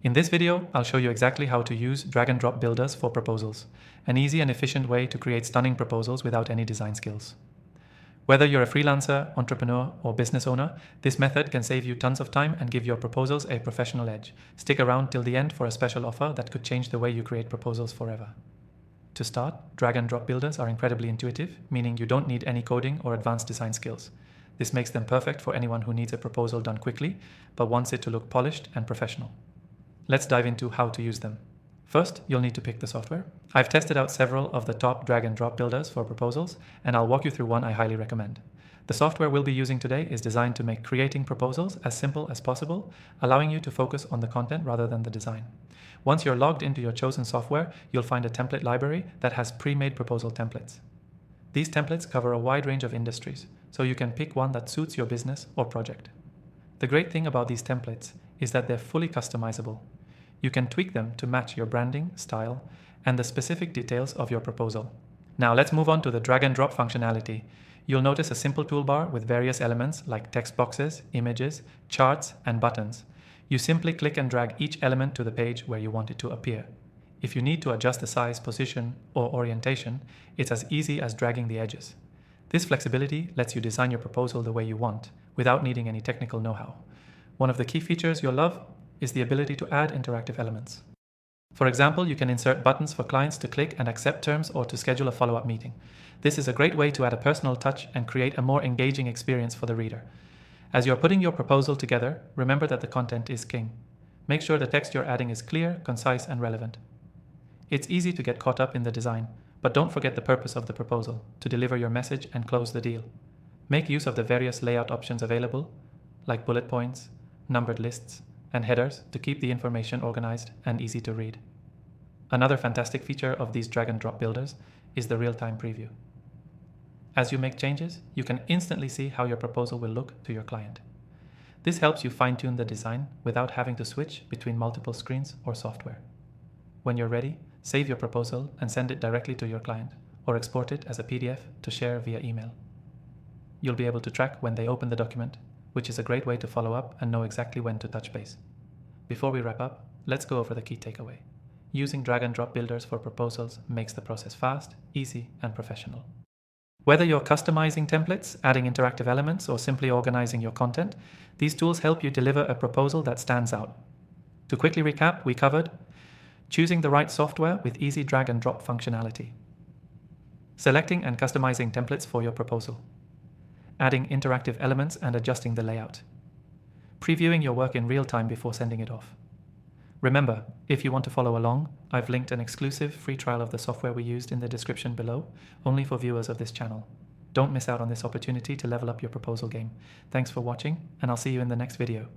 In this video, I'll show you exactly how to use drag and drop builders for proposals, an easy and efficient way to create stunning proposals without any design skills. Whether you're a freelancer, entrepreneur, or business owner, this method can save you tons of time and give your proposals a professional edge. Stick around till the end for a special offer that could change the way you create proposals forever. To start, drag and drop builders are incredibly intuitive, meaning you don't need any coding or advanced design skills. This makes them perfect for anyone who needs a proposal done quickly, but wants it to look polished and professional. Let's dive into how to use them. First, you'll need to pick the software. I've tested out several of the top drag and drop builders for proposals, and I'll walk you through one I highly recommend. The software we'll be using today is designed to make creating proposals as simple as possible, allowing you to focus on the content rather than the design. Once you're logged into your chosen software, you'll find a template library that has pre-made proposal templates. These templates cover a wide range of industries, so you can pick one that suits your business or project. The great thing about these templates is that they're fully customizable. You can tweak them to match your branding, style, and the specific details of your proposal. Now let's move on to the drag and drop functionality. You'll notice a simple toolbar with various elements like text boxes, images, charts, and buttons. You simply click and drag each element to the page where you want it to appear. If you need to adjust the size, position, or orientation, it's as easy as dragging the edges. This flexibility lets you design your proposal the way you want, without needing any technical know-how. One of the key features you'll love is the ability to add interactive elements. For example, you can insert buttons for clients to click and accept terms or to schedule a follow-up meeting. This is a great way to add a personal touch and create a more engaging experience for the reader. As you're putting your proposal together, remember that the content is king. Make sure the text you're adding is clear, concise, and relevant. It's easy to get caught up in the design, but don't forget the purpose of the proposal, to deliver your message and close the deal. Make use of the various layout options available, like bullet points, numbered lists, and headers to keep the information organized and easy to read. Another fantastic feature of these drag and drop builders is the real-time preview. As you make changes, you can instantly see how your proposal will look to your client. This helps you fine-tune the design without having to switch between multiple screens or software. When you're ready, save your proposal and send it directly to your client, or export it as a PDF to share via email. You'll be able to track when they open the document, which is a great way to follow up and know exactly when to touch base. Before we wrap up, let's go over the key takeaway. Using drag and drop builders for proposals makes the process fast, easy, and professional. Whether you're customizing templates, adding interactive elements, or simply organizing your content, these tools help you deliver a proposal that stands out. To quickly recap, we covered choosing the right software with easy drag and drop functionality, selecting and customizing templates for your proposal, adding interactive elements and adjusting the layout, previewing your work in real time before sending it off. Remember, if you want to follow along, I've linked an exclusive free trial of the software we used in the description below, only for viewers of this channel. Don't miss out on this opportunity to level up your proposal game. Thanks for watching, and I'll see you in the next video.